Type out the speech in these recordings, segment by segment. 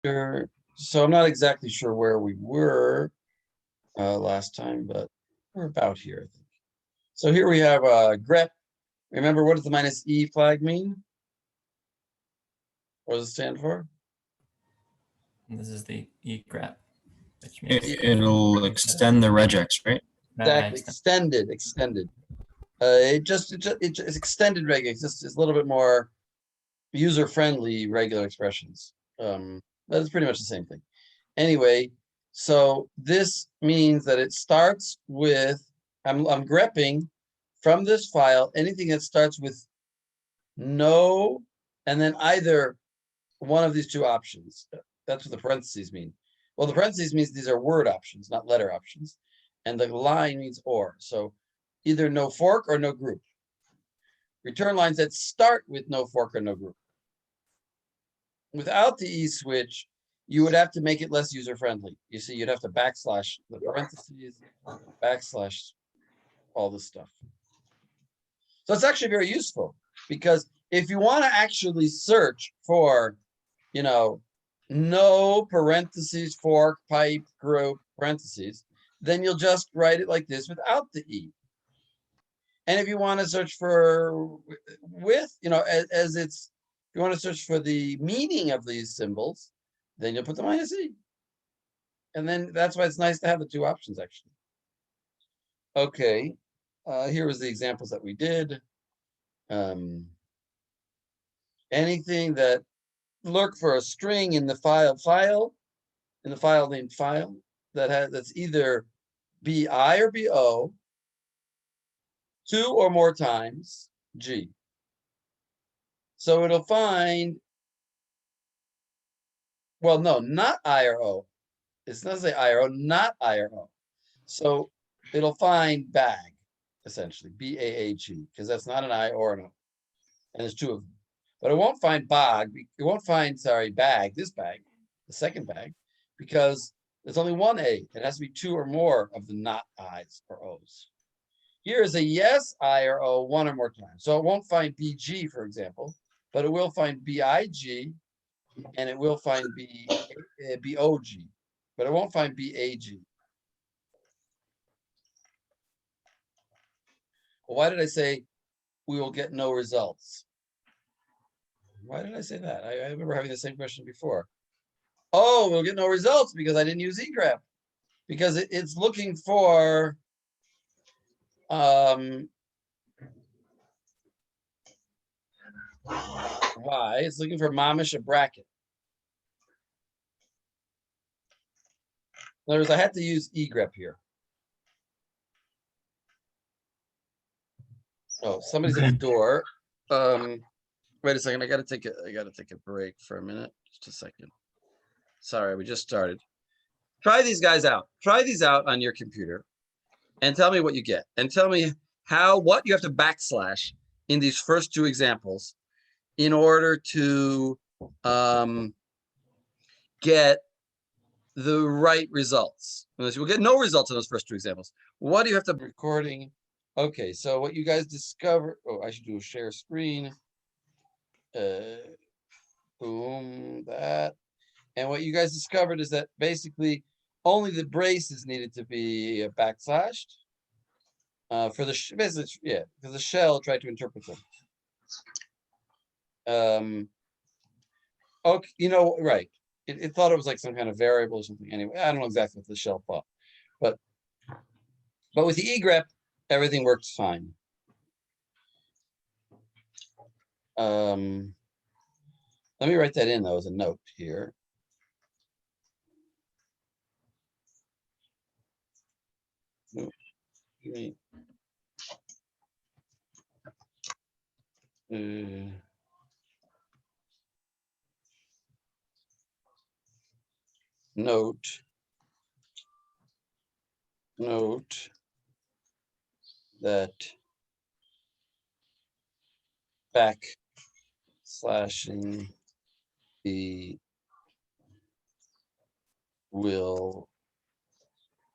Sure. So I'm not exactly sure where we were last time, but we're about here, I think. So here we have grep. Remember, what does the -e flag mean? What does it stand for? This is the egrep, which means It'll extend the regex, right? Exactly, extended. It's extended regex. It's a little bit more user-friendly regular expressions. But it's pretty much the same thing. Anyway, so this means that it starts with, I'm grepping from this file anything that starts with no, and then either one of these two options. That's what the parentheses mean. Well, the parentheses means these are word options, not letter options. And the line means or. So either no fork or no group. Return lines that start with no fork or no group. Without the E switch, you would have to make it less user-friendly. You see, you'd have to backslash the parentheses, backslash all this stuff. So it's actually very useful because if you want to actually search for, you know, no parentheses, fork, pipe, group, parentheses, then you'll just write it like this without the E. And if you want to search for with, you know, as it's, if you want to search for the meaning of these symbols, then you'll put the -e. And then that's why it's nice to have the two options, actually. Okay, here was the examples that we did. Anything that look for a string in the file named file that's either BI or BO, 2 or more times G. So it'll find, well, no, not I or O. It's not say I or O, not I or O. So it'll find bag, essentially, B-A-A-G, because that's not an I or an O. And there's two of them. But it won't find bag, it won't find, sorry, bag, this bag, the second bag, because there's only one A. It has to be 2 or more of the not I's or O's. Here is a yes, I or O 1 or more times. So it won't find BG, for example, but it will find BIG, and it will find BOG, but it won't find BAG. Well, why did I say we will get no results? Why did I say that? I remember having the same question before. Oh, we'll get no results because I didn't use egrep. Because it's looking for why? It's looking for mamish a bracket. In other words, I had to use egrep here. Oh, somebody's at the door. Wait a second. I gotta take a break for a minute. Just a second. Sorry, we just started. Try these guys out. Try these out on your computer and tell me what you get. And tell me what you have to backslash in these first two examples in order to get the right results. We'll get no results in those first two examples. What do you have to recording? Okay, so what you guys discover, oh, I should do a share screen. Boom, that. And what you guys discovered is that basically only the braces needed to be backslashed for the basically, yeah, because the shell tried to interpret them. Okay, you know, right. It thought it was like some kind of variable or something. Anyway, I don't know exactly what the shell thought, but with the egrep, everything works fine. Let me write that in though as a note here. Note that backslashing the will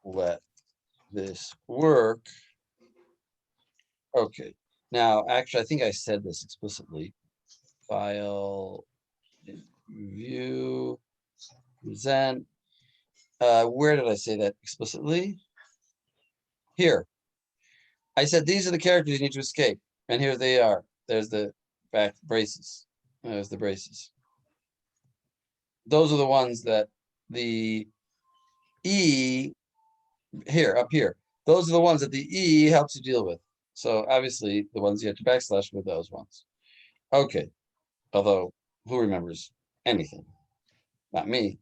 let this work. Okay. Now, actually, I think I said this explicitly. File, view, present. Where did I say that explicitly? Here. I said these are the characters you need to escape, and here they are. There's the back braces. There's the braces. Those are the ones that the E here, up here. Those are the ones that the E helps you deal with. So obviously the ones you have to backslash with those ones. Okay. Although who remembers anything? Not me.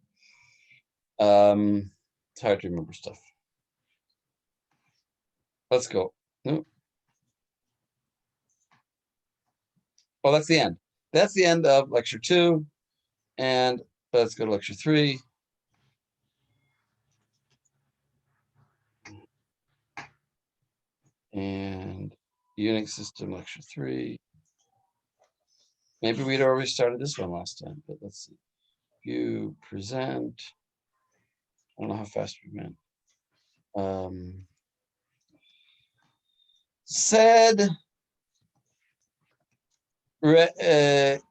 It's hard to remember stuff. Let's go. Nope. Well, that's the end. That's the end of lecture 2. And let's go to lecture 3. And Unix system lecture 3. Maybe we'd already started this one last time, but let's see. You present. I don't know how fast we went. Said it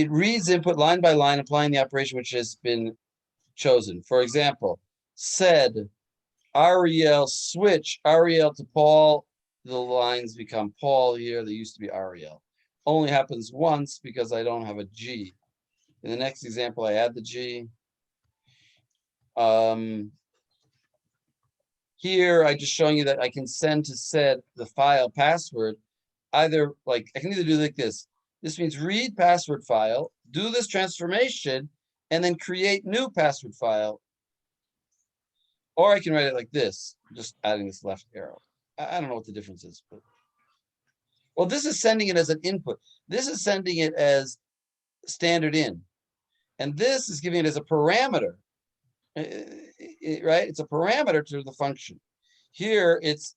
reads input line by line, applying the operation which has been chosen. For example, said Ariel switch Ariel to Paul. The lines become Paul here. They used to be Ariel. Only happens once because I don't have a G. In the next example, I add the G. Here, I just showing you that I can send to said the file password. Either like I can either do like this. This means read password file, do this transformation, and then create new password file. Or I can write it like this, just adding this left arrow. I don't know what the difference is, but well, this is sending it as an input. This is sending it as standard in, and this is giving it as a parameter. Right? It's a parameter to the function. Here, it's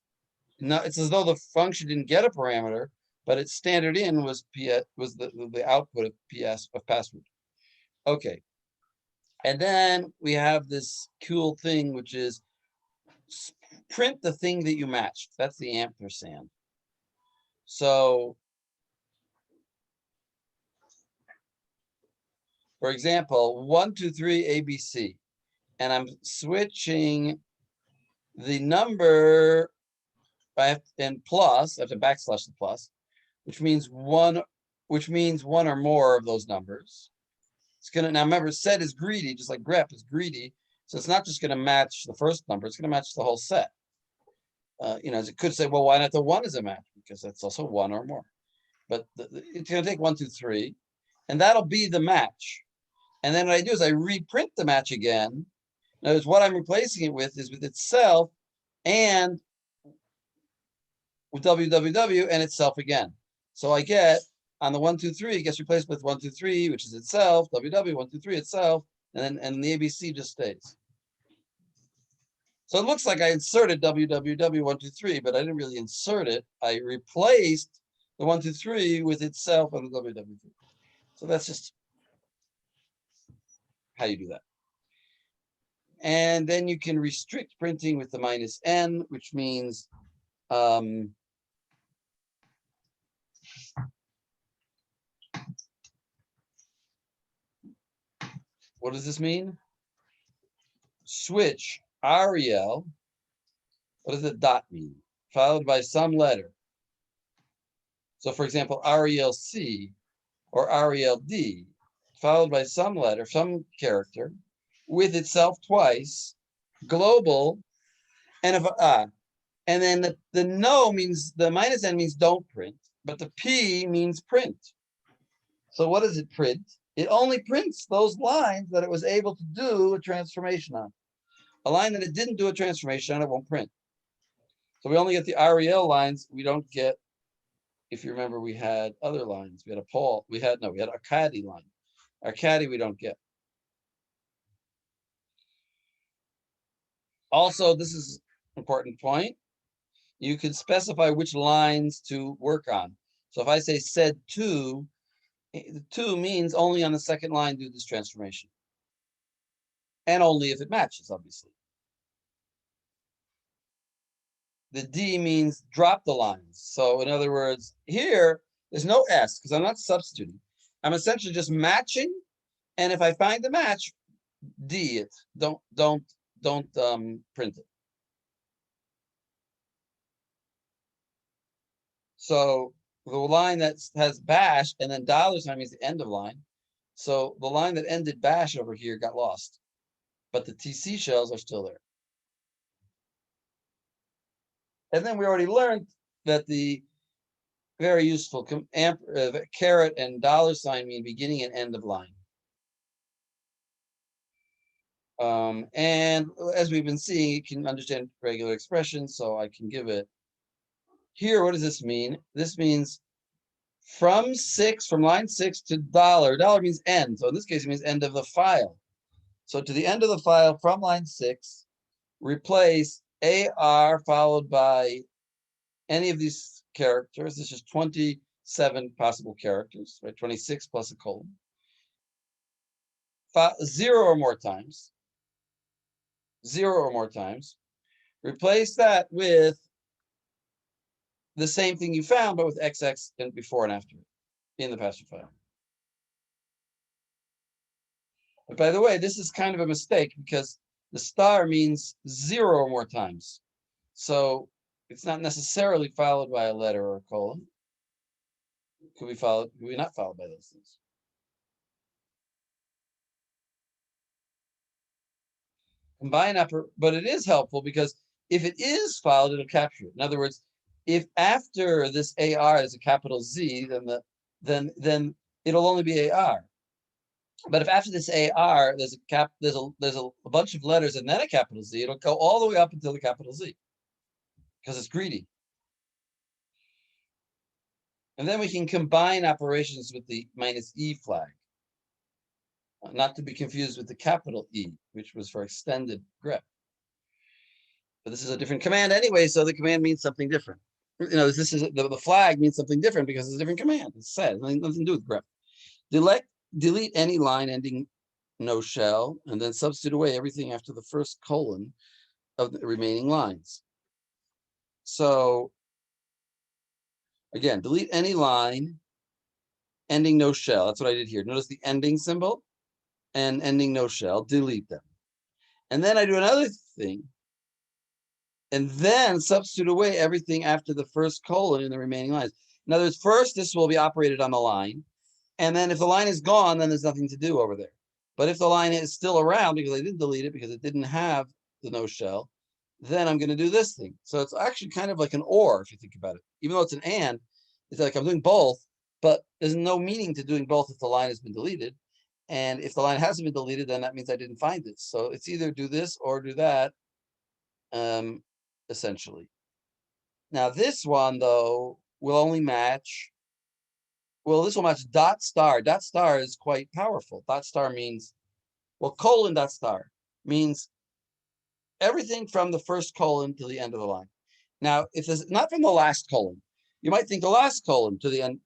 not. It's as though the function didn't get a parameter, but its standard in was the output of PS of password. Okay, and then we have this cool thing, which is print the thing that you matched. That's the ampersand. So, for example, 1, 2, 3, ABC. And I'm switching the number and plus, I have to backslash the plus, which means one or more of those numbers. It's gonna, now remember, set is greedy, just like grep is greedy. So it's not just gonna match the first number, it's gonna match the whole set. As it could say, well, why not the 1 is a match? Because that's also 1 or more. But it's gonna take 1, 2, 3, and that'll be the match. And then what I do is I reprint the match again. Notice what I'm replacing it with is with itself and with www and itself again. So I get on the 1, 2, 3, it gets replaced with 1, 2, 3, which is itself, ww, 1, 2, 3, itself, and the ABC just stays. So it looks like I inserted www 1, 2, 3, but I didn't really insert it. I replaced the 1, 2, 3 with itself and the ww3. So that's just how you do that. And then you can restrict printing with the -n, which means what does this mean? Switch Ariel. What does the dot mean? Followed by some letter. So for example, Ariel C or Ariel D, followed by some letter, some character, with itself twice, global, and and then the no means, the -n means don't print, but the P means print. So what does it print? It only prints those lines that it was able to do a transformation on. A line that it didn't do a transformation on, it won't print. So we only get the Ariel lines. We don't get, if you remember, we had other lines. We had a Paul. We had Arcadi line. Arcadi we don't get. Also, this is an important point. You can specify which lines to work on. So if I say said to, the to means only on the second line do this transformation. And only if it matches, obviously. The D means drop the lines. So in other words, here, there's no S because I'm not substituting. I'm essentially just matching And if I find the match, D it. Don't print it. So the line that has bash and then $sign means the end of line. So the line that ended bash over here got lost, but the TC shells are still there. And then we already learned that the very useful caret and $sign mean beginning and end of line. And as we've been seeing, it can understand regular expressions, so I can give it here. What does this mean? This means from line 6 to $. $, means end. So in this case, it means end of the file. So to the end of the file from line 6, replace AR followed by any of these characters. This is 27 possible characters, right? 26 plus a colon. 0 or more times. 0 or more times. Replace that with the same thing you found, but with XX and before and after in the pass-through file. But by the way, this is kind of a mistake because the star means 0 or more times. So it's not necessarily followed by a letter or a colon. Could be not followed by those things. Combine upper, but it is helpful because if it is followed, it'll capture it. In other words, if after this AR is a capital Z, then it'll only be AR. But if after this AR there's a bunch of letters and then a capital Z, it'll go all the way up until the capital Z because it's greedy. And then we can combine operations with the -E flag, not to be confused with the capital E, which was for extended grep. But this is a different command anyway, so the command means something different. This is the flag means something different because it's a different command. It's said nothing to do with grep. Delete any line ending no shell, and then substitute away everything after the first colon of the remaining lines. So again, delete any line ending no shell. That's what I did here. Notice the ending symbol and ending no shell. Delete them. And then I do another thing. And then substitute away everything after the first colon in the remaining lines. In other words, first, this will be operated on the line. And then if the line is gone, then there's nothing to do over there. But if the line is still around, because I didn't delete it, because it didn't have the no shell, then I'm going to do this thing. So it's actually kind of like an or, if you think about it. Even though it's an and, it's like I'm doing both, but there's no meaning to doing both if the line has been deleted. And if the line hasn't been deleted, then that means I didn't find it. So it's either do this or do that, essentially. Now this one, though, will only match. Well, this will match dot star. Dot star is quite powerful. Dot star means, well, colon dot star means everything from the first colon to the end of the line. Now, if it's not from the last colon, you might think the last colon to the end,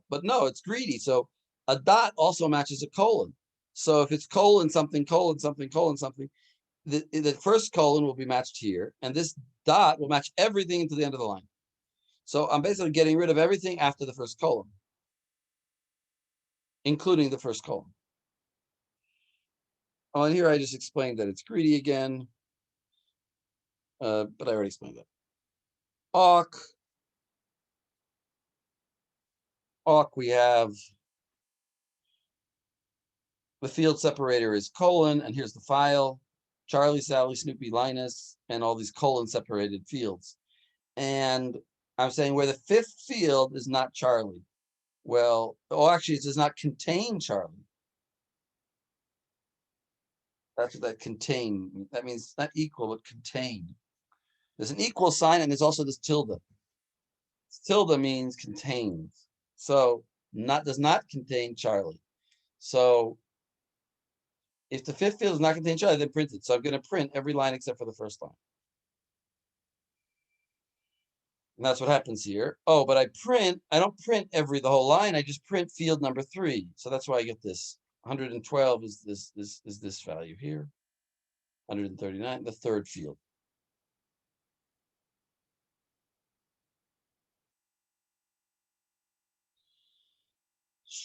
but no, it's greedy. So a dot also matches a colon. So if it's colon something, colon something, colon something, the first colon will be matched here, and this dot will match everything into the end of the line. So I'm basically getting rid of everything after the first colon, including the first colon. Oh, and here I just explained that it's greedy again, but I already explained that. Awk, we have the field separator is colon, and here's the file, Charlie, Sally, Snoopy, Linus, and all these colon separated fields. And I'm saying where the fifth field is not Charlie. Well, actually, it does not contain Charlie. That's what that contain. That means not equal, but contain. There's an equal sign, and there's also this tilde. Tilde means contains. So does not contain Charlie. So if the fifth field does not contain Charlie, then print it. So I'm going to print every line except for the first line. And that's what happens here. Oh, but I don't print the whole line. I just print field number 3. So that's why I get this. 112 is this value here. 139, the third field.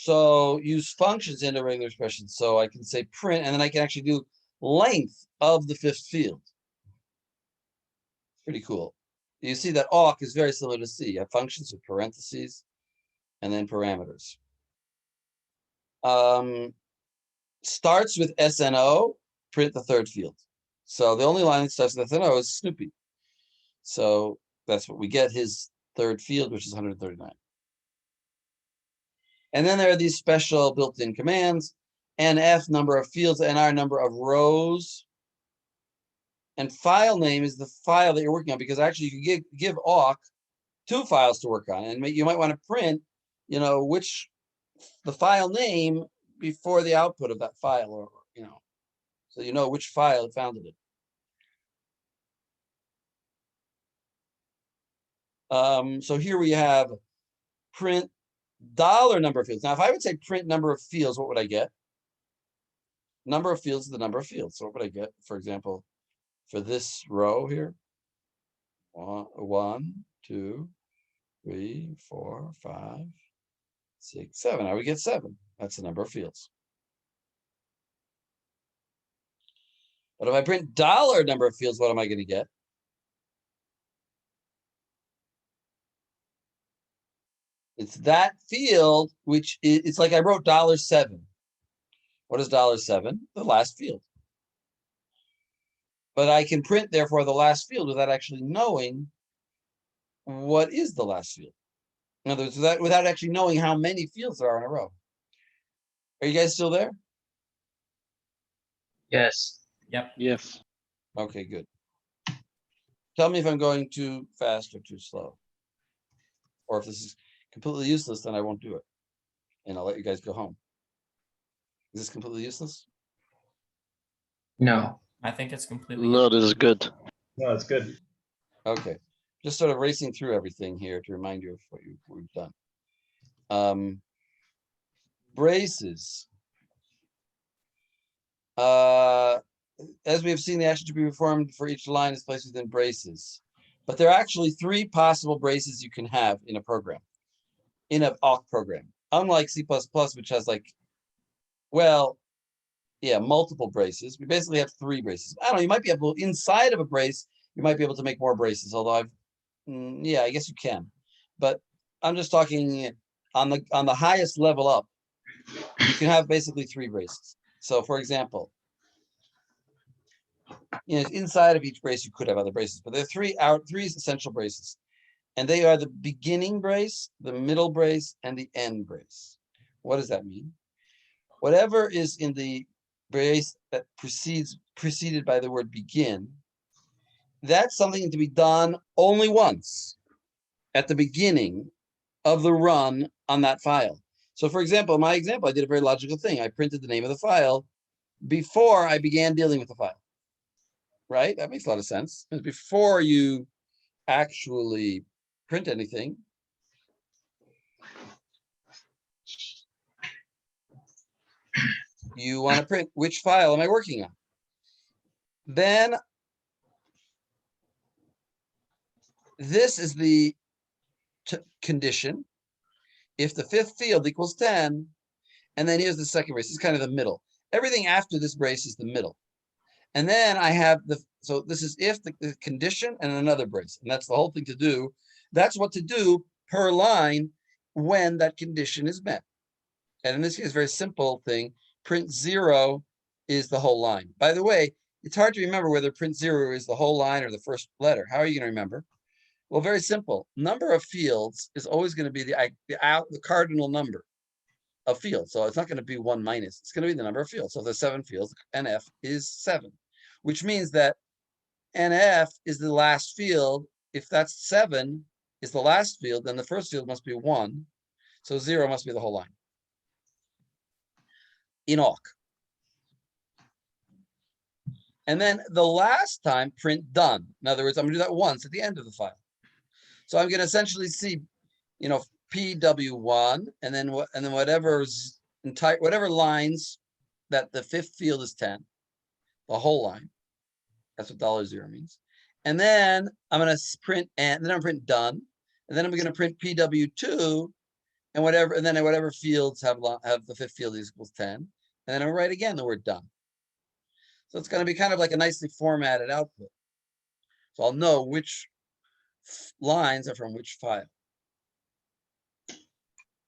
So use functions into regular expressions. So I can say print, and then I can actually do length of the fifth field. Pretty cool. You see that awk is very similar to C. You have functions with parentheses and then parameters. Starts with SNO, print the third field. So the only line that starts with SNO is Snoopy. So that's what we get, his third field, which is 139. And then there are these special built-in commands, NF, number of fields, NR, number of rows. And file name is the file that you're working on, because actually you can give awk 2 files to work on. And you might want to print, which the file name before the output of that file, or, so you know which file it founded it. So here we have print $ number of fields. Now, if I would say print number of fields, what would I get? Number of fields is the number of fields. So what would I get, for example, for this row here? 1, 2, 3, 4, 5, 6, 7. I would get 7. That's the number of fields. But if I print $ number of fields, what am I going to get? It's that field, which it's like I wrote $7. What is $7? The last field. But I can print, therefore, the last field without actually knowing what is the last field. In other words, without actually knowing how many fields there are in a row. Are you guys still there? Yes. Yep. Yes. Okay, good. Tell me if I'm going too fast or too slow. Or if this is completely useless, then I won't do it. And I'll let you guys go home. Is this completely useless? No. I think it's completely. No, this is good. No, it's good. Okay. Just sort of racing through everything here to remind you of what we've done. Braces. As we have seen, the action to be performed for each line is placed within braces. But there are actually 3 possible braces you can have in a program, in an awk program. Unlike C++, which has multiple braces. We basically have 3 braces. I don't know, you might be able, inside of a brace, you might be able to make more braces, although I guess you can. But I'm just talking on the highest level up, you can have basically 3 braces. So for example, inside of each brace, you could have other braces, but there are 3 essential braces. And they are the beginning brace, the middle brace, and the end brace. What does that mean? Whatever is in the brace that preceded by the word begin, that's something to be done only once at the beginning of the run on that file. So for example, in my example, I did a very logical thing. I printed the name of the file before I began dealing with the file. Right? That makes a lot of sense. Because before you actually print anything, you want to print which file am I working on. Then this is the condition. If the 5th field equals 10, and then here's the second brace. It's kind of the middle. Everything after this brace is the middle. And then I have so this is if the condition and another brace. And that's the whole thing to do. That's what to do per line when that condition is met. And in this case, very simple thing, print 0 is the whole line. By the way, it's hard to remember whether print 0 is the whole line or the first letter. How are you going to remember? Well, very simple. Number of fields is always going to be the cardinal number of fields. So it's not going to be 1 minus. It's going to be the number of fields. So if there's 7 fields, NF is 7, which means that NF is the last field. If that's 7 is the last field, then the first field must be 1. So 0 must be the whole line. In awk. And then the last time, print done. In other words, I'm going to do that once at the end of the file. So I'm going to essentially see, PW1, and then whatever lines that the 5th field is 10, the whole line. That's what $0 means. And then I'm going to print, and then I'm going to print done, and then I'm going to print PW2, and whatever, and then whatever fields have the fifth field equals 10, and then I'll write again the word done. So it's going to be kind of like a nicely formatted output. So I'll know which lines are from which file.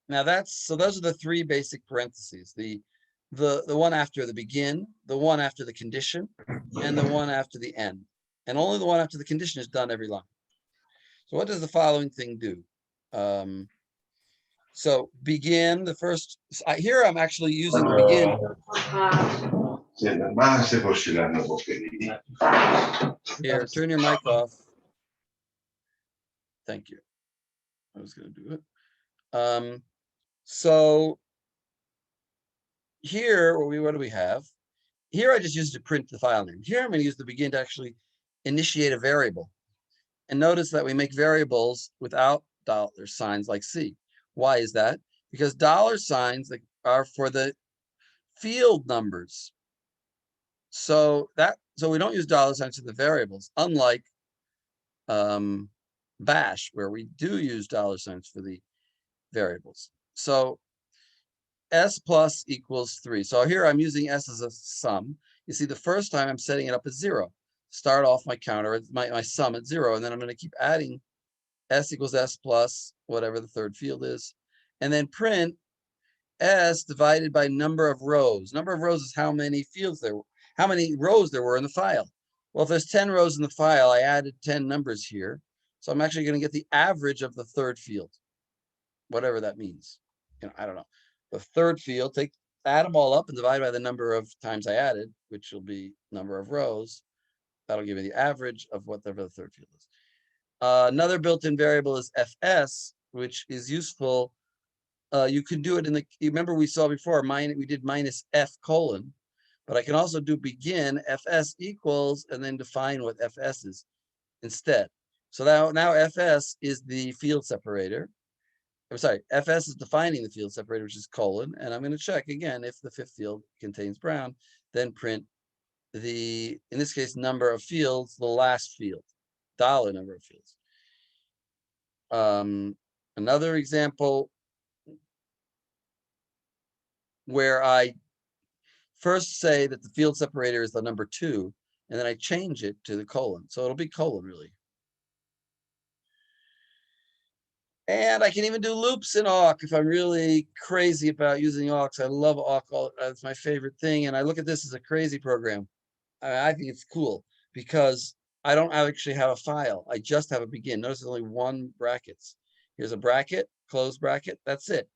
Now those are the three basic parentheses. The one after the begin, the one after the condition, and the one after the end. And only the one after the condition is done every line. So what does the following thing do? So begin the first, here I'm actually using the begin. Here, turn your mic off. Thank you. I was going to do it. So here, what do we have? Here I just used to print the file name. Here I'm going to use the begin to actually initiate a variable. And notice that we make variables without dollar signs like C. Why is that? Because dollar signs are for the field numbers. So we don't use dollar signs for the variables, unlike Bash, where we do use dollar signs for the variables. So S plus equals 3. So here I'm using S as a sum. You see, the first time I'm setting it up as 0. Start off my counter, my sum at 0, and then I'm going to keep adding S equals S plus whatever the third field is, and then print S divided by number of rows. Number of rows is how many fields there were, how many rows there were in the file. Well, if there's 10 rows in the file, I added 10 numbers here. So I'm actually going to get the average of the third field, whatever that means. I don't know. The third field, add them all up and divide by the number of times I added, which will be number of rows. That'll give me the average of whatever the third field is. Another built-in variable is fs, which is useful. You can do it you remember we saw before, we did minus f colon, but I can also do begin fs equals and then define what fs is instead. So now fs is the field separator. I'm sorry, fs is defining the field separator, which is colon, and I'm going to check again if the fifth field contains brown, then print in this case, number of fields, the last field, dollar number of fields. Another example where I first say that the field separator is the number 2, and then I change it to the colon. So it'll be colon, really. And I can even do loops in awk if I'm really crazy about using awks. I love awk. It's my favorite thing. And I look at this as a crazy program. I think it's cool because I don't actually have a file. I just have a begin. Notice there's only one brackets. Here's a bracket, close bracket. That's it.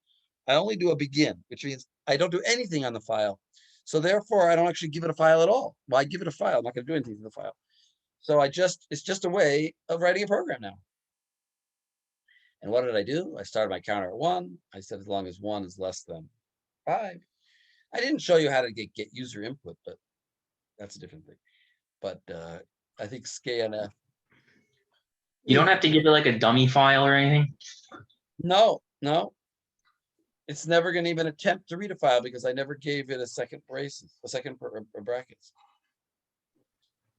I only do a begin, which means I don't do anything on the file. So therefore, I don't actually give it a file at all. Well, I give it a file. I'm not going to do anything to the file. So it's just a way of writing a program now. And what did I do? I started my counter at 1. I said as long as 1 is less than 5. I didn't show you how to get user input, but that's a different thing. But I think scanf. You don't have to give it like a dummy file or anything? No. It's never going to even attempt to read a file because I never gave it a second braces, brackets.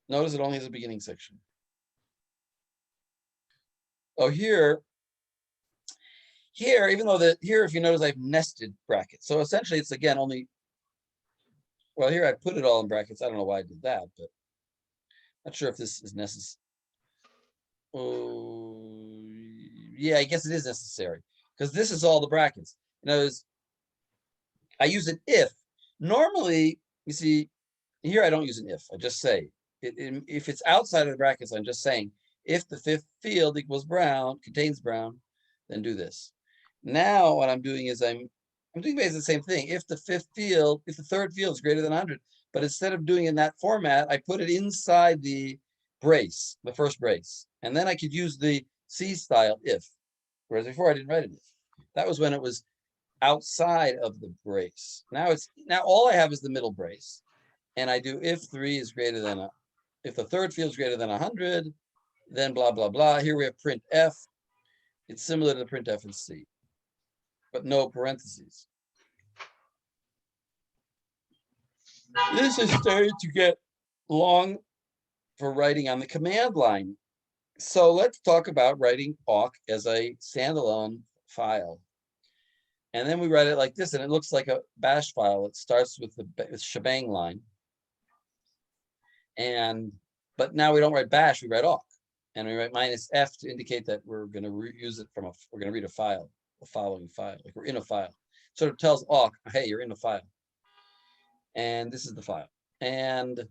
Notice it only has a beginning section. Oh, here, even though here, if you notice, I've nested brackets. So essentially, it's again only. Well, here I put it all in brackets. I don't know why I did that, but not sure if this is necessary. Oh, yeah, I guess it is necessary because this is all the brackets. In other words, I use an if. Normally, you see, here I don't use an if. I just say if it's outside of the brackets, I'm just saying if the fifth field equals brown, contains brown, then do this. Now what I'm doing is I'm doing basically the same thing. If the third field is greater than 100, but instead of doing it in that format, I put it inside the brace, the first brace, and then I could use the C style if. Whereas before I didn't write an if. That was when it was outside of the brace. Now all I have is the middle brace, and I do if if the third field is greater than 100, then blah blah blah. Here we have print f. It's similar to the printf in C, but no parentheses. This is starting to get long for writing on the command line. So let's talk about writing awk as a standalone file. And then we write it like this, and it looks like a bash file. It starts with the shebang line. But now we don't write bash, we write awk. And we write -f to indicate that we're going to use it from we're going to read a file, the following file, like we're in a file. So it tells awk, hey, you're in a file. And this is the file. And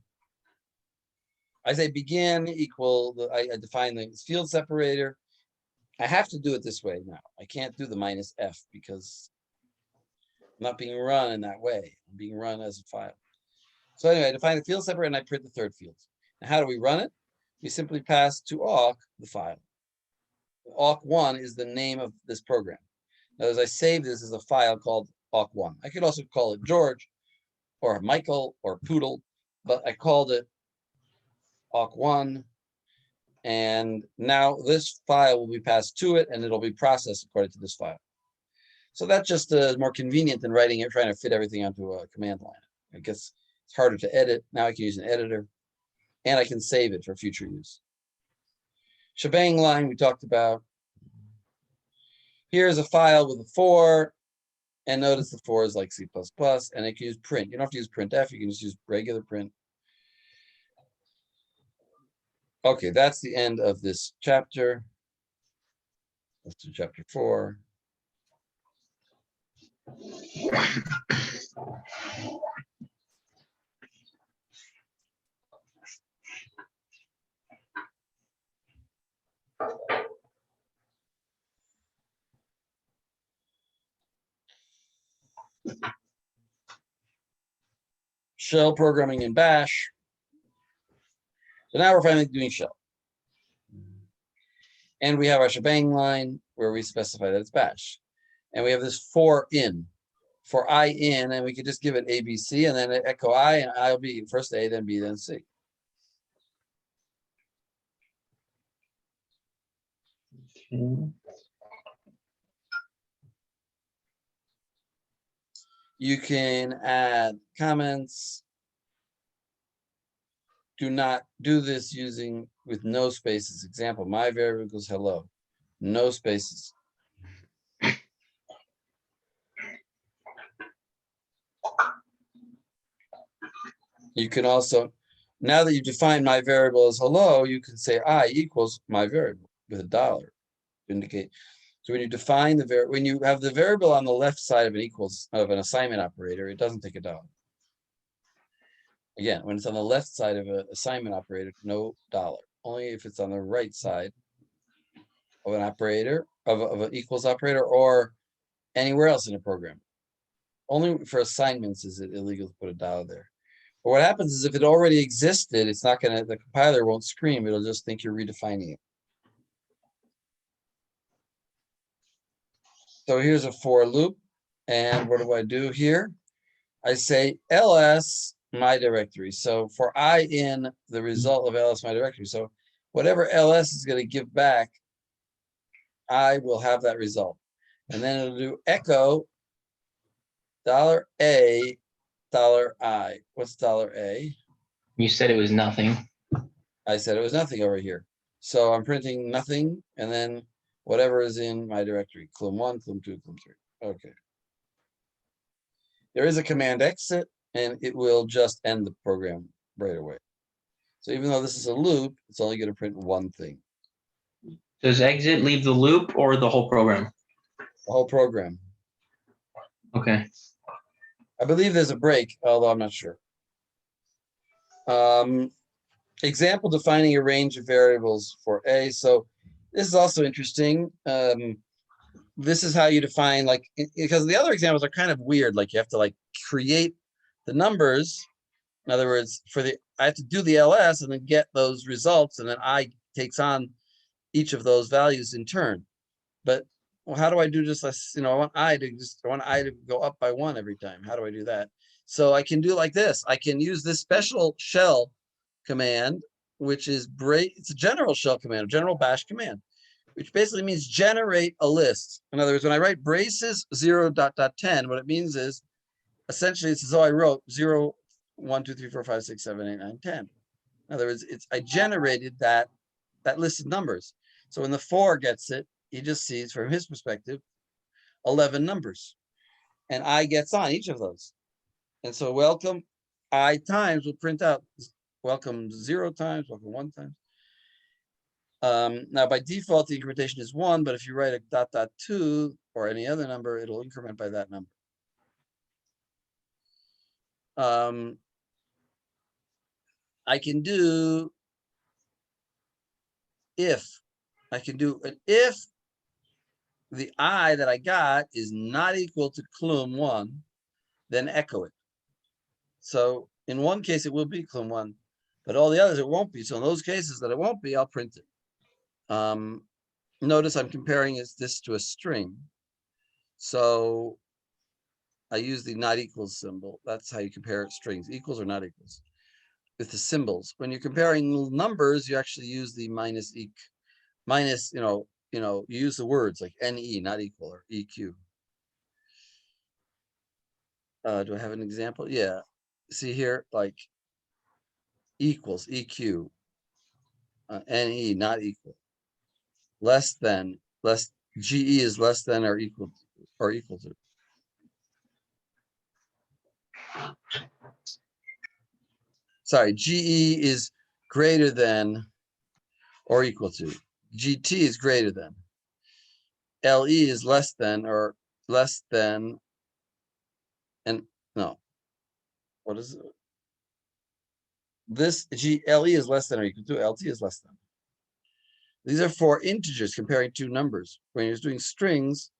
I say begin equal, I define the field separator. I have to do it this way now. I can't do the -f because I'm not being run in that way. I'm being run as a file. So anyway, I define the field separator and I print the third field. Now, how do we run it? We simply pass to awk the file. Awk1 is the name of this program. Now, as I save this as a file called awk1. I could also call it George or Michael or Poodle, but I called it awk1. And now this file will be passed to it and it'll be processed according to this file. So that's just more convenient than writing it, trying to fit everything onto a command line. I guess it's harder to edit. Now I can use an editor and I can save it for future use. Shebang line we talked about. Here's a file with a 4. And notice the 4 is like C++, and it can use print. You don't have to use printf, you can just use regular print. Okay, that's the end of this chapter. Let's do chapter 4. Shell programming in bash. So now we're finally doing shell. And we have our shebang line where we specify that it's bash. And we have this for in, for I in, and we could just give it A, B, C, and then echo I, and I will be first A, then B, then C. You can add comments. Do not do this with no spaces. Example, my variable equals hello. No spaces. You can also, now that you define my variable as hello, you can say I equals my variable with $. Indicate. So when you define the variable, when you have the variable on the left side of an assignment operator, it doesn't take $. Again, when it's on the left side of an assignment operator, no $. Only if it's on the right side of an operator, of an equals operator, or anywhere else in a program. Only for assignments is it illegal to put $. there. But what happens is if it already existed, it's not going to, the compiler won't scream. It'll just think you're redefining it. So here's a for loop. And what do I do here? I say ls my directory. So for I in the result of ls my directory. So whatever ls is going to give back, I will have that result. And then it'll do echo $A, $I. What's $A? You said it was nothing. I said it was nothing over here. So I'm printing nothing and then whatever is in my directory, clum1, clum2, clum3. Okay. There is a command exit and it will just end the program right away. So even though this is a loop, it's only going to print one thing. Does exit leave the loop or the whole program? The whole program. Okay. I believe there's a break, although I'm not sure. Example defining a range of variables for A. So this is also interesting. This is how you define, like, because the other examples are kind of weird. Like you have to like create the numbers. In other words, I have to do the ls and then get those results, and then I takes on each of those values in turn. But well, how do I do just this? I want I to go up by 1 every time. How do I do that? So I can do like this. I can use this special shell command, which is it's a general shell command, a general bash command, which basically means generate a list. In other words, when I write braces 0.10, what it means is essentially it's as though I wrote 0, 1, 2, 3, 4, 5, 6, 7, 8, 9, 10. In other words, I generated that list of numbers. So when the 4 gets it, he just sees from his perspective 11 numbers. and I gets on each of those. And so welcome I times will print out welcome 0 times, welcome 1 times. Now by default, the incrementation is 1, but if you write a .2 or any other number, it'll increment by that number. I can do if. I can do an if the I that I got is not equal to clum 1, then echo it. So in one case, it will be clum 1, but all the others, it won't be. So in those cases that it won't be, I'll print it. Notice I'm comparing this to a string. So I use the not equals symbol. That's how you compare strings, equals or not equals, with the symbols. When you're comparing numbers, you actually use the minus, you use the words like NE, not equal, or EQ. Do I have an example? Yeah. See here, like equals, EQ, NE, not equal, less than, GE is less than or equal to. Sorry, GE is greater than or equal to. GT is greater than. LE is less than or less than, and no, what is it? This GLE is less than or equal to, LT is less than. These are for integers comparing two numbers. When you're doing strings,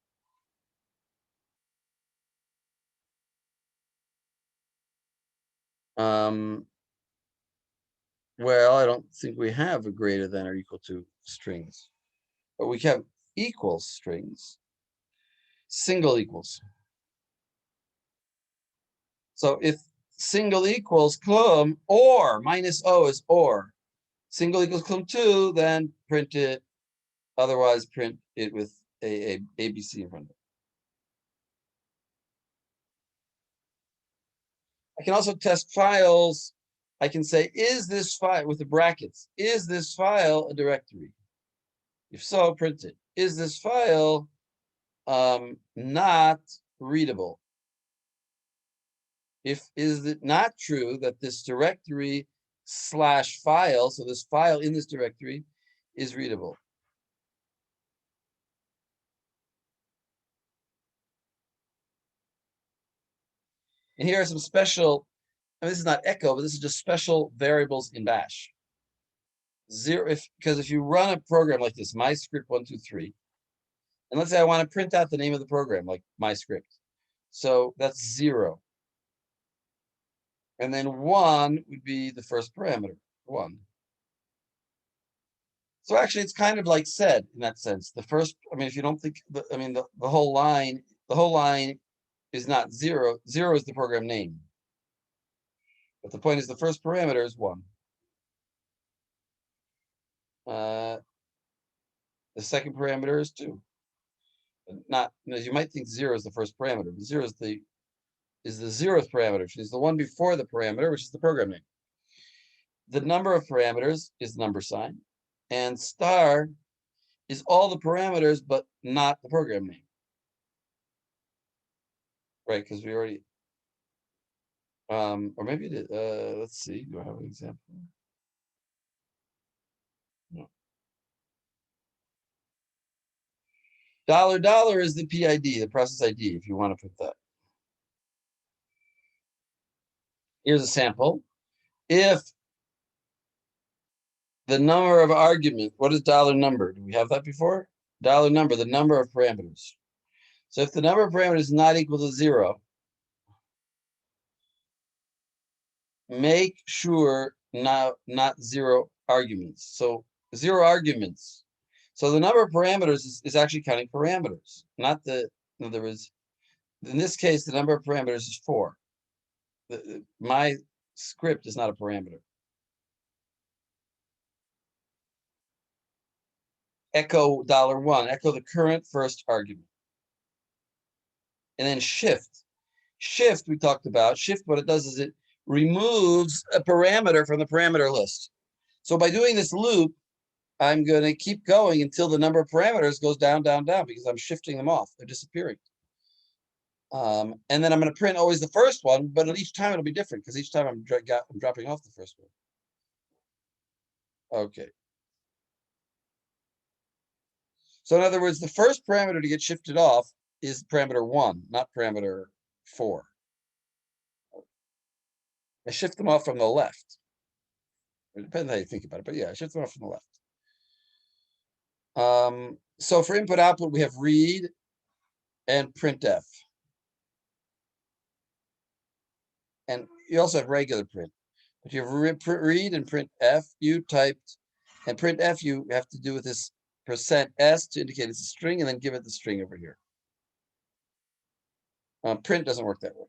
well, I don't think we have a greater than or equal to strings, but we have equals strings, single equals. So if single equals clum or minus O is or, single equals clum 2, then print it. Otherwise, print it with a ABC in front of it. I can also test files. I can say, is this file, with the brackets, is this file a directory? If so, print it. Is this file not readable? Is it not true that this directory / file, so this file in this directory is readable? And here are some special, this is not echo, but this is just special variables in bash. Because if you run a program like this, my script 123, and let's say I want to print out the name of the program, like my script. So that's 0. And then 1 would be the first parameter, 1. So actually, it's kind of like said in that sense. The first, if you don't think, the whole line is not 0. 0 is the program name. But the point is the first parameter is 1. The second parameter is 2. Not, you might think 0 is the first parameter, but 0 is the 0th parameter, which is the one before the parameter, which is the program name. The number of parameters is number sign, and star is all the parameters, but not the program name. Right, because we already, or maybe it is, let's see, do I have an example? No. $$ is the PID, the process ID, if you want to put that. Here's a sample. If the number of argument, what is $number? Do we have that before? $number, the number of parameters. So if the number of parameters is not equal to 0, make sure not 0 arguments. So 0 arguments. So the number of parameters is actually counting parameters, not the, in other words, in this case, the number of parameters is 4. My script is not a parameter. Echo $1, echo the current first argument. And then shift. Shift, we talked about. Shift, what it does is it removes a parameter from the parameter list. So by doing this loop, I'm going to keep going until the number of parameters goes down, down, down, because I'm shifting them off. They're disappearing. And then I'm going to print always the first one, but at each time it'll be different because each time I'm dropping off the first one. Okay. So in other words, the first parameter to get shifted off is parameter 1, not parameter 4. I shift them off from the left. It depends how you think about it, but yeah, I shift them off from the left. So for input output, we have read and printf. And you also have regular print. But you have read and printf, you typed, and printf you have to do with this %s to indicate it's a string and then give it the string over here. Print doesn't work that way.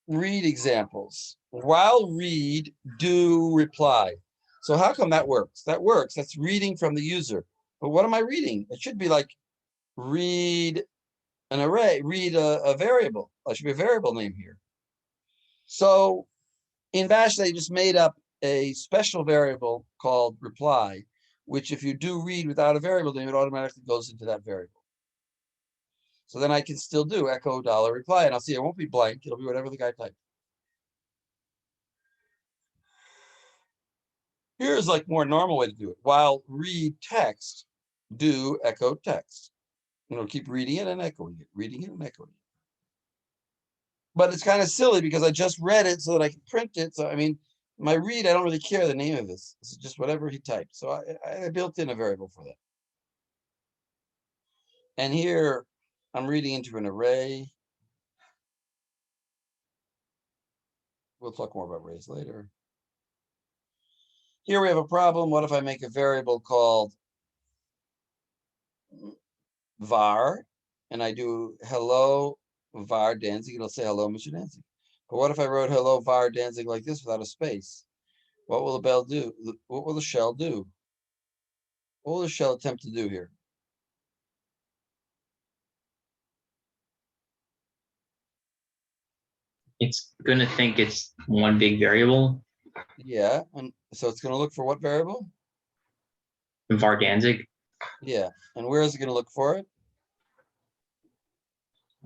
Read examples. While read, do reply. So how come that works? That works. That's reading from the user. But what am I reading? It should be like read an array, read a variable. There should be a variable name here. So in Bash, they just made up a special variable called reply, which if you do read without a variable name, it automatically goes into that variable. So then I can still do echo $reply, and I'll see it won't be blank. It'll be whatever the guy typed. Here's like more normal way to do it. While read text, do echo text. You know, keep reading it and echoing it, reading it and echoing it. But it's kind of silly because I just read it so that I can print it. So, I mean, my read, I don't really care the name of this. It's just whatever he typed. So I built in a variable for that. And here I'm reading into an array. We'll talk more about arrays later. Here we have a problem. What if I make a variable called var and I do hello var Danzig? It'll say hello, Mr. Danzig. But what if I wrote hello var Danzig like this without a space? What will the bell do? What will the shell do? What will the shell attempt to do here? It's gonna think it's one big variable, Yeah, and so it's going to look for what variable? var Danzig. Yeah, and where is it going to look for it?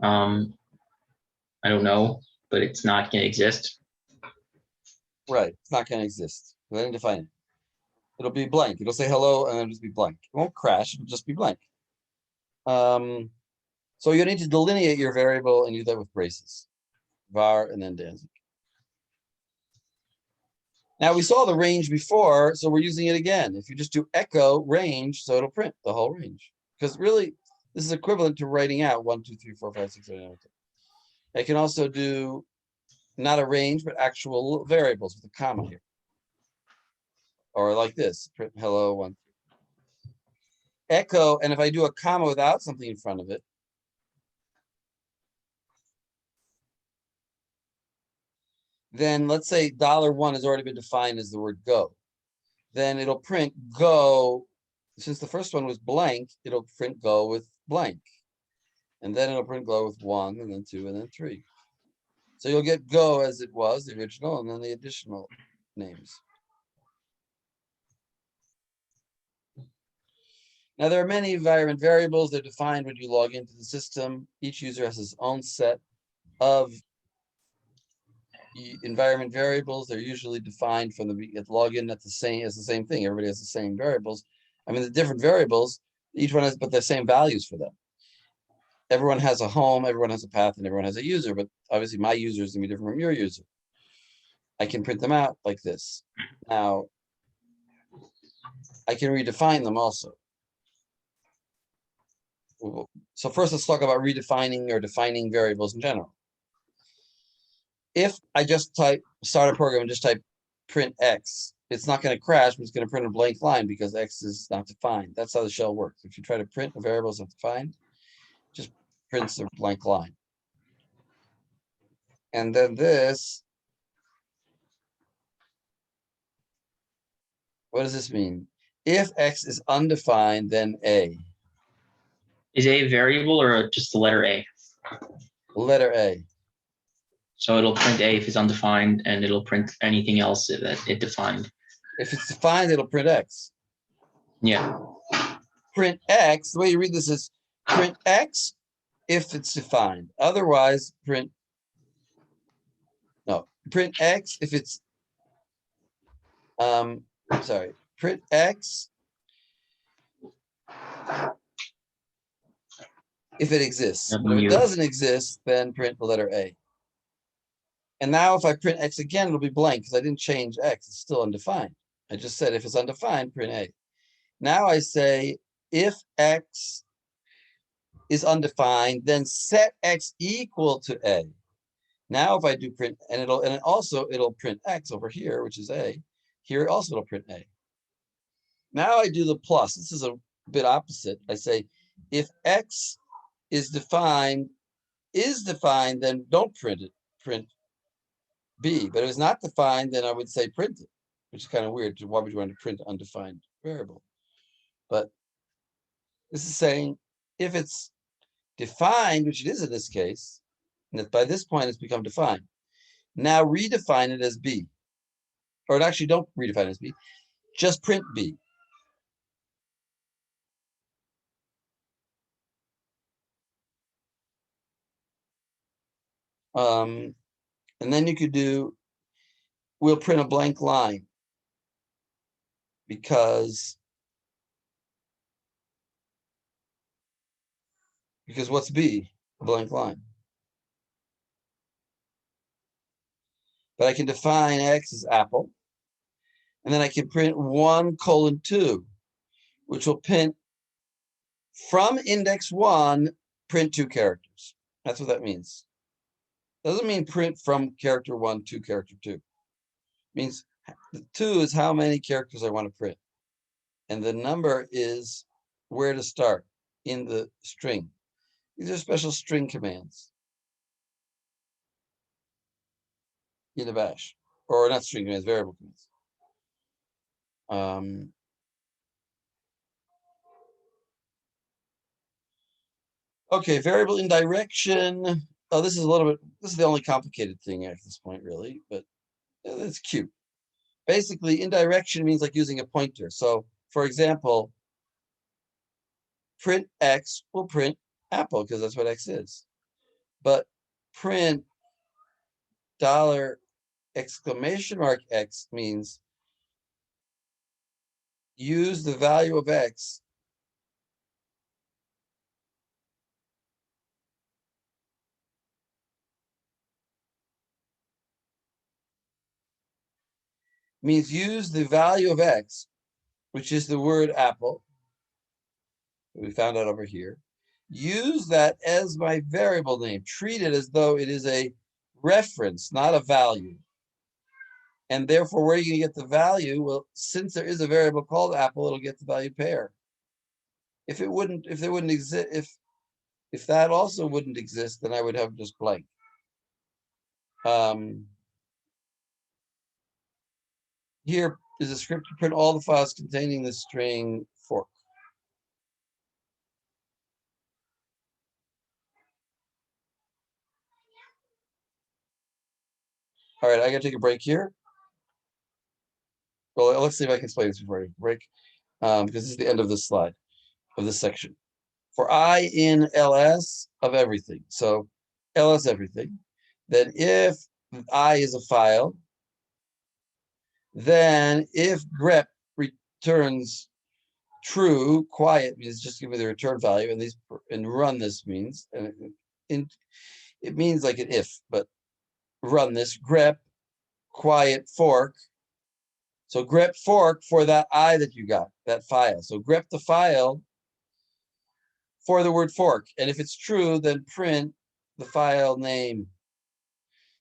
I don't know, but it's not gonna exist. Right, it's not going to exist. I didn't define it. It'll be blank. It'll say hello and then it'll just be blank. It won't crash. It'll just be blank. So you need to delineate your variable and do that with braces, var and then Danzig. Now we saw the range before, so we're using it again. If you just do echo range, so it'll print the whole range. Because really, this is equivalent to writing out 1, 2, 3, 4, 5, 6, 7, 8, 9, 10. I can also do not a range, but actual variables with a comma here. Or like this, print hello 1. Echo, and if I do a comma without something in front of it, then let's say $1 has already been defined as the word go. Then it'll print go. Since the first one was blank, it'll print go with blank. And then it'll print go with 1, and then 2, and then 3. So you'll get go as it was, the original, and then the additional names. Now, there are many environment variables. They're defined when you log into the system. Each user has his own set of environment variables. They're usually defined from the login at the same thing. Everybody has the same variables. I mean, the different variables, each one has, but the same values for them. Everyone has a home, everyone has a path, and everyone has a user, but obviously my user is going to be different from your user. I can print them out like this. Now, I can redefine them also. So first, let's talk about redefining or defining variables in general. If I just start a program and just type print X, it's not going to crash, but it's going to print a blank line because X is not defined. That's how the shell works. If you try to print a variable that's not defined, just prints a blank line. And then this, what does this mean? If X is undefined, then A. Is A a variable or just the letter A? Letter A. So it'll print A if it's undefined, and it'll print anything else that it defined. If it's defined, it'll print X. Yeah. Print X, the way you read this is print X if it's defined. Otherwise, print X if it's print X if it exists. But if it doesn't exist, then print the letter A. And now if I print X again, it'll be blank because I didn't change X. It's still undefined. I just said if it's undefined, print A. Now I say if X is undefined, then set X equal to A. Now if I do print, and it'll print X over here, which is A. Here also it'll print A. Now I do the plus. This is a bit opposite. I say if X is defined, then don't print it. Print B. But if it's not defined, then I would say print it, which is kind of weird. Why would you want to print undefined variable? But this is saying if it's defined, which it is in this case, and that by this point it's become defined. Now redefine it as B. Or actually don't redefine it as B. Just print B. And then you could do, we'll print a blank line because what's B? A blank line. But I can define X as apple. And then I can print 1:2, which will print from index 1, print 2 characters. That's what that means. Doesn't mean print from character 1 to character 2. It means the 2 is how many characters I want to print. And the number is where to start in the string. These are special string commands in the bash, or not string commands, variable commands. Okay, variable indirection. Oh, this is the only complicated thing at this point, really, but it's cute. Basically, indirection means like using a pointer. So, for example, print X will print apple because that's what X is. But print $X means use the value of X means use the value of X, which is the word apple. We found out over here. Use that as my variable name. Treat it as though it is a reference, not a value. And therefore, where are you going to get the value? Well, since there is a variable called apple, it'll get the value pair. If that also wouldn't exist, then I would have just blank. Here is a script to print all the files containing the string fork. All right, I gotta take a break here. Well, let's see if I can explain this before I break, because this is the end of this slide, of this section. For I in ls of everything, so ls everything, then if I is a file, then if grep returns true, quiet means just give me the return value, and run this means, it means like an if, but run this grep quiet fork. So grep fork for that I that you got, that file. So grep the file for the word fork. And if it's true, then print the file name.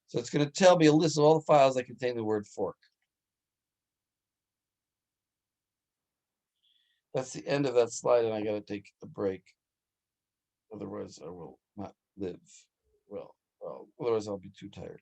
So it's going to tell me a list of all the files that contain the word fork. That's the end of that slide, and I got to take a break. Otherwise, I will not live well. Otherwise, I'll be too tired.